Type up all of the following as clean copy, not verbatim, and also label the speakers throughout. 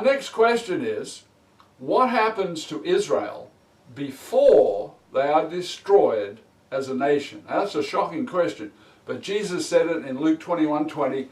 Speaker 1: Our next question is, what happens to Israel before they are destroyed as a nation? Now, that's a shocking question, but Jesus said it in Luke 21:20,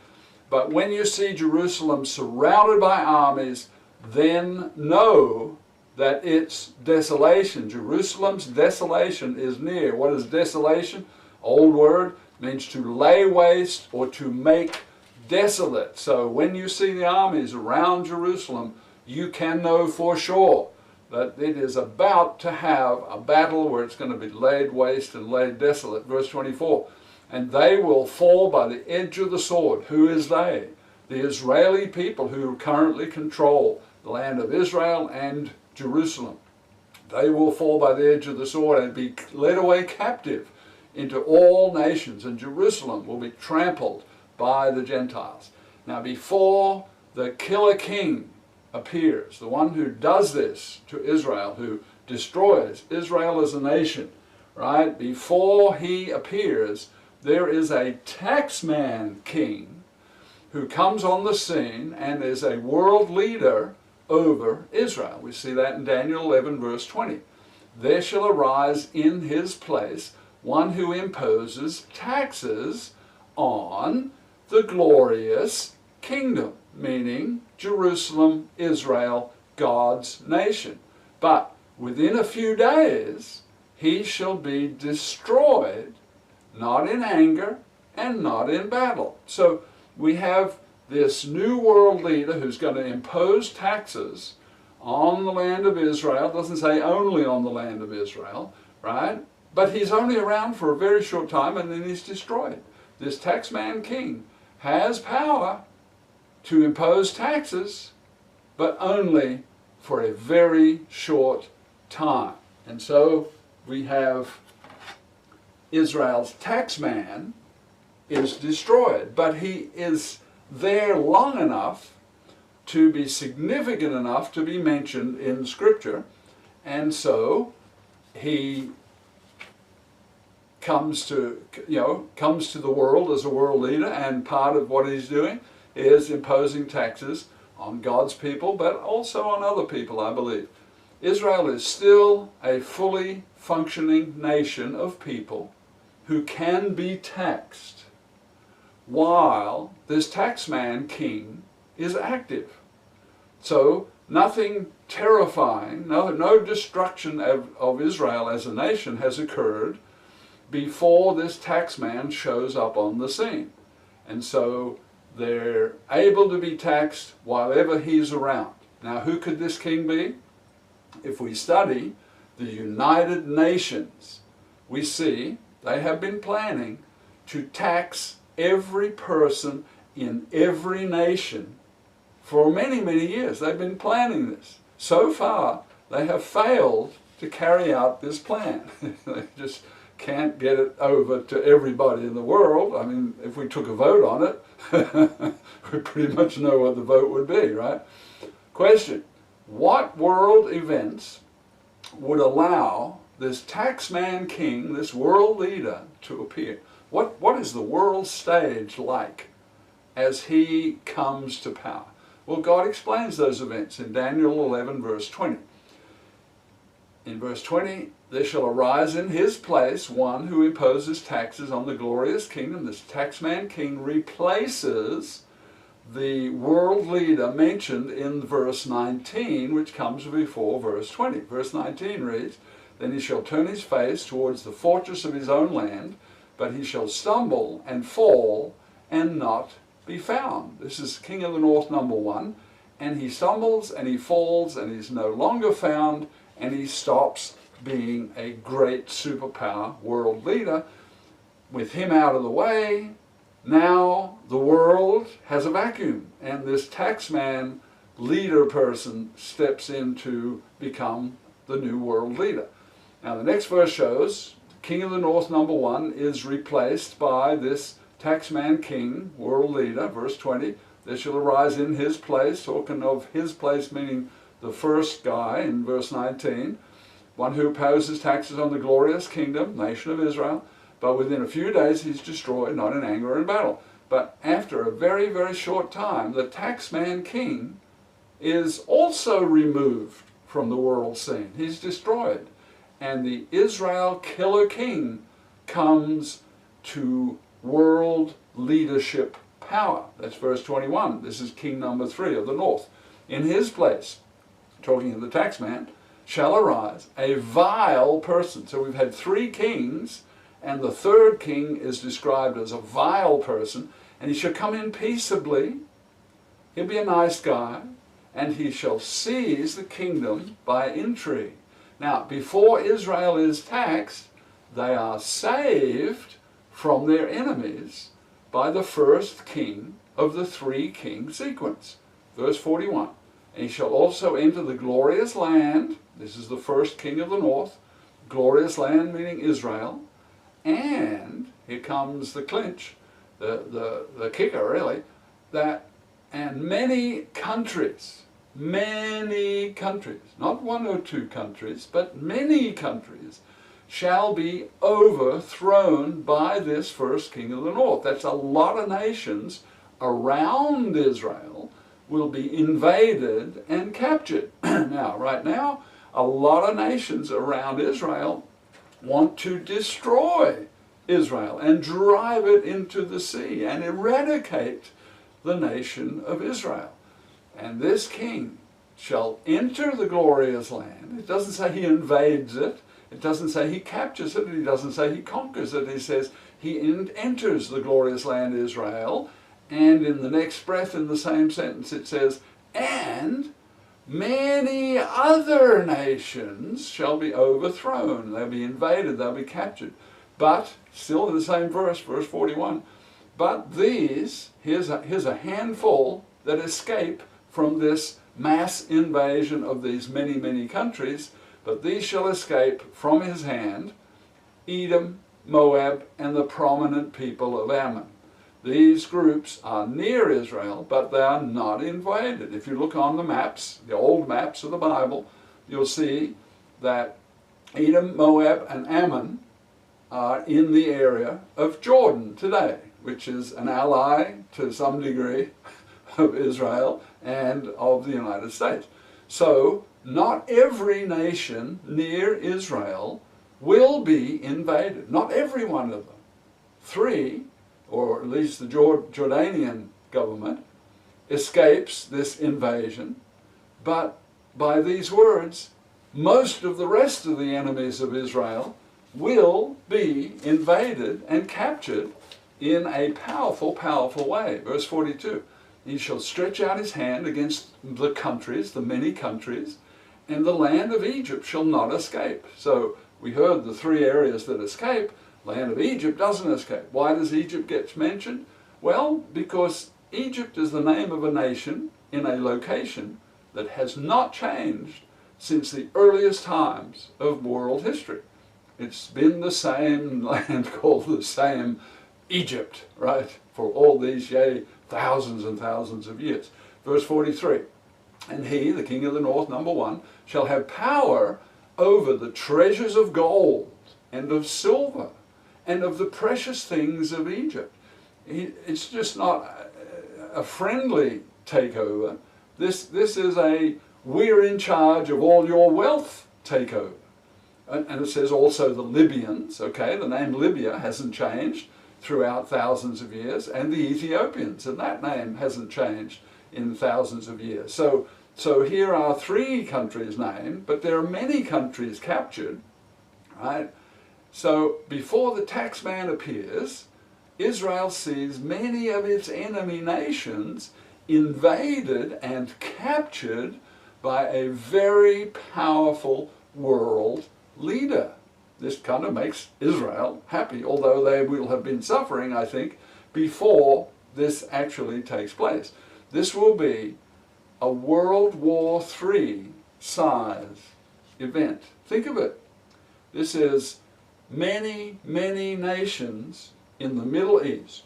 Speaker 1: but when you see Jerusalem surrounded by armies, then know that its desolation, Jerusalem's desolation, is near. What is desolation? Old word, means to lay waste or to make desolate. So when you see the armies around Jerusalem, you can know for sure that it is about to have a battle where it's going to be laid waste and laid desolate. Verse 24, and they will fall by the edge of the sword. Who is they? The Israeli people who currently control the land of Israel and Jerusalem. They will fall by the edge of the sword and be led away captive into all nations, and Jerusalem will be trampled by the Gentiles. Now, before the killer king appears, the one who does this to Israel, who destroys Israel as a nation, right? Before he appears, there is a taxman king who comes on the scene and is a world leader over Israel. We see that in Daniel 11, verse 20. There shall arise in his place one who imposes taxes on the glorious kingdom, meaning Jerusalem, Israel, God's nation. But within a few days, he shall be destroyed, not in anger and not in battle. So we have this new world leader who's going to impose taxes on the land of Israel. It doesn't say only on the land of Israel, right? But he's only around for a very short time and then he's destroyed. This taxman king has power to impose taxes, but only for a very short time. And so we have Israel's taxman is destroyed, but he is there long enough to be significant enough to be mentioned in Scripture, and so he comes to the world as a world leader, and part of what he's doing is imposing taxes on God's people, but also on other people, I believe. Israel is still a fully functioning nation of people who can be taxed while this taxman king is active. So nothing terrifying, no destruction of Israel as a nation has occurred before this taxman shows up on the scene. And so they're able to be taxed while ever he's around. Now, who could this king be? If we study the United Nations, we see they have been planning to tax every person in every nation for many, many years. They've been planning this. So far, they have failed to carry out this plan. They just can't get it over to everybody in the world. I mean, if we took a vote on it, we pretty much know what the vote would be, right? Question: what world events would allow this taxman king, this world leader, to appear? What is the world stage like as he comes to power? Well, God explains those events in Daniel 11, verse 20. In verse 20, there shall arise in his place one who imposes taxes on the glorious kingdom. This taxman king replaces the world leader mentioned in verse 19, which comes before verse 20. Verse 19 reads, then he shall turn his face towards the fortress of his own land, but he shall stumble and fall and not be found. This is King of the North, number one. And he stumbles and he falls and he's no longer found, and he stops being a great superpower world leader. With him out of the way, now the world has a vacuum, and this taxman leader person steps in to become the new world leader. Now the next verse shows King of the North, number one, is replaced by this taxman king, world leader. Verse 20, there shall arise in his place, talking of his place meaning the first guy in verse 19, one who imposes taxes on the glorious kingdom, nation of Israel, but within a few days he's destroyed, not in anger or in battle. But after a very, very short time, the taxman king is also removed from the world scene. He's destroyed. And the Israel killer king comes to world leadership power. That's verse 21. This is king number 3 of the north. In his place, talking of the tax man, shall arise a vile person. So we've had 3 kings, and the third king is described as a vile person, and he shall come in peaceably. He'll be a nice guy, and he shall seize the kingdom by intrigue. Now, before Israel is taxed, they are saved from their enemies by the first king of the 3-king sequence. Verse 41, and he shall also enter the glorious land. This is the first king of the north. Glorious land meaning Israel. And here comes the clinch, the kicker really, that and many countries, not 1 or 2 countries, but many countries shall be overthrown by this first king of the north. That's a lot of nations around Israel will be invaded and captured. Now, right now, a lot of nations around Israel want to destroy Israel and drive it into the sea and eradicate the nation of Israel. And this king shall enter the glorious land. It doesn't say he invades it. It doesn't say he captures it. It doesn't say he conquers it. It says he enters the glorious land Israel. And in the next breath in the same sentence it says, and many other nations shall be overthrown. They'll be invaded. They'll be captured. But, still in the same verse, verse 41, but these, here's a handful that escape from this mass invasion of these many, many countries, but these shall escape from his hand, Edom, Moab, and the prominent people of Ammon. These groups are near Israel, but they are not invaded. If you look on the maps, the old maps of the Bible, you'll see that Edom, Moab, and Ammon are in the area of Jordan today, which is an ally to some degree of Israel and of the United States. So, not every nation near Israel will be invaded. Not every one of them. 3, or at least the Jordanian government, escapes this invasion, but by these words, most of the rest of the enemies of Israel will be invaded and captured in a powerful, powerful way. Verse 42, he shall stretch out his hand against the countries, the many countries, and the land of Egypt shall not escape. So we heard the 3 areas that escape. Land of Egypt doesn't escape. Why does Egypt get mentioned? Well, because Egypt is the name of a nation in a location that has not changed since the earliest times of world history. It's been the same land called the same Egypt, right, for all these, thousands and thousands of years. Verse 43, and he, the king of the north, number 1, shall have power over the treasures of gold and of silver and of the precious things of Egypt. It's just not a friendly takeover. This is a we're in charge of all your wealth takeover. And it says also the Libyans, okay, the name Libya hasn't changed throughout thousands of years, and the Ethiopians, and that name hasn't changed in thousands of years. So here are 3 countries named, but there are many countries captured, right? So before the tax man appears, Israel sees many of its enemy nations invaded and captured by a very powerful world leader. This kind of makes Israel happy, although they will have been suffering, I think, before this actually takes place. This will be a World War III size event. Think of it. This is many, many nations in the Middle East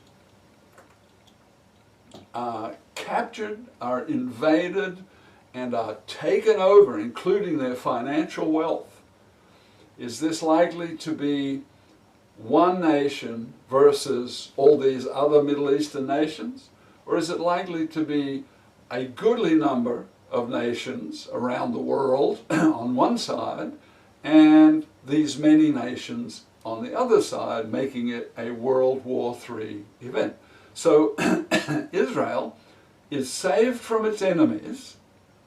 Speaker 1: are captured, are invaded, and are taken over, including their financial wealth. Is this likely to be one nation versus all these other Middle Eastern nations? Or is it likely to be a goodly number of nations around the world on one side, and these many nations on the other side, making it a World War III event. So Israel is saved from its enemies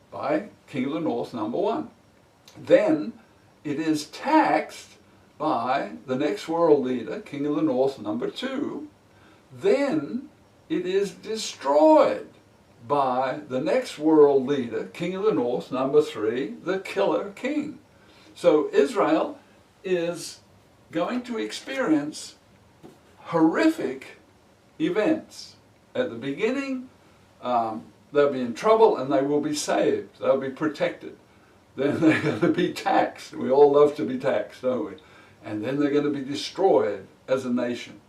Speaker 1: by King of the North number one. Then it is taxed by the next world leader, King of the North number two. Then it is destroyed by the next world leader, King of the North number three, the killer king. So Israel is going to experience horrific events. At the beginning, they'll be in trouble and they will be saved. They'll be protected. Then they're going to be taxed. We all love to be taxed, don't we? And then they're going to be destroyed as a nation.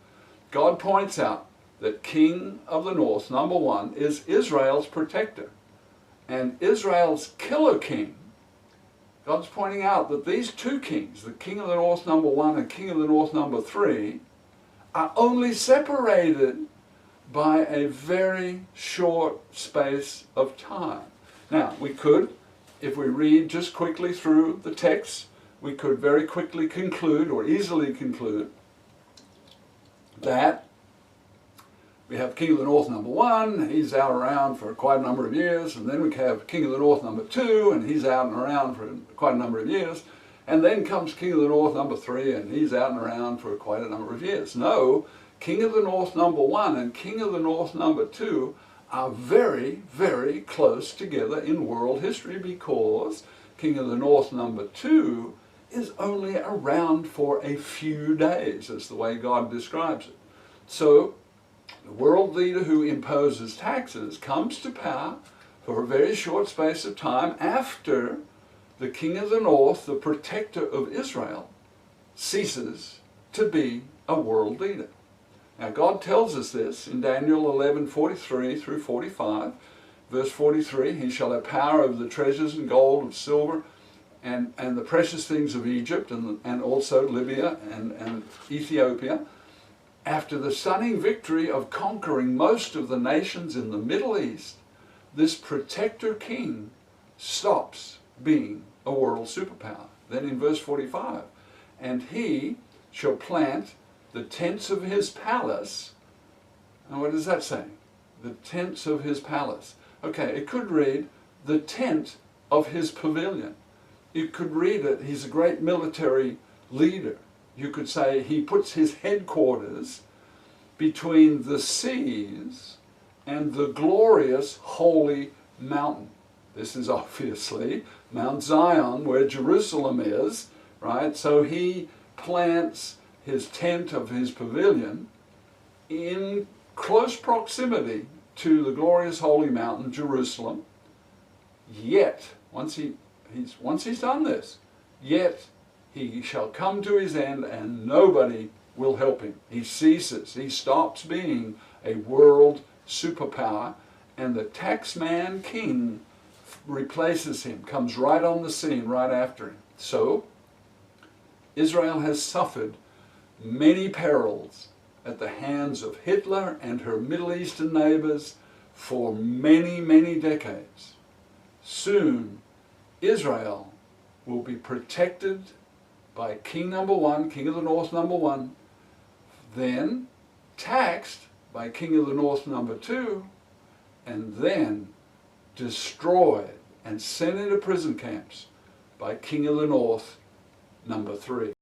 Speaker 1: God points out that King of the North, number one, is Israel's protector. And Israel's killer king, God's pointing out that these two kings, the King of the North number one and King of the North number three, are only separated by a very short space of time. Now, we could, if we read just quickly through the text, we could very quickly conclude, or easily conclude, that we have King of the North number one, he's out around for quite a number of years, and then we have King of the North number two, and he's out and around for quite a number of years, and then comes King of the North number three, and he's out and around for quite a number of years. No, King of the North number one and King of the North number two are very, very close together in world history, because King of the North number two is only around for a few days, as the way God describes it. So the world leader who imposes taxes comes to power for a very short space of time after the King of the North, the protector of Israel, ceases to be a world leader. Now God tells us this in Daniel 11:43 through 45. Verse 43, he shall have power over the treasures and gold and silver and the precious things of Egypt and also Libya and Ethiopia, after the stunning victory of conquering most of the nations in the Middle East. This protector king stops being a world superpower. Then in verse 45, and he shall plant the tents of his palace. And what does that say? The tents of his palace. Okay, it could read the tent of his pavilion. You could read it, he's a great military leader. You could say he puts his headquarters between the seas and the glorious holy mountain. This is obviously Mount Zion, where Jerusalem is, right? So he plants his tent of his pavilion in close proximity to the glorious holy mountain, Jerusalem. Yet, once he's done this, yet he shall come to his end and nobody will help him. He ceases. He stops being a world superpower, and the taxman king replaces him, comes right on the scene right after him. So, Israel has suffered many perils at the hands of Hitler and her Middle Eastern neighbors for many, many decades. Soon, Israel will be protected by King number one, King of the North number one, then taxed by King of the North number two, and then destroyed and sent into prison camps by King of the North number three.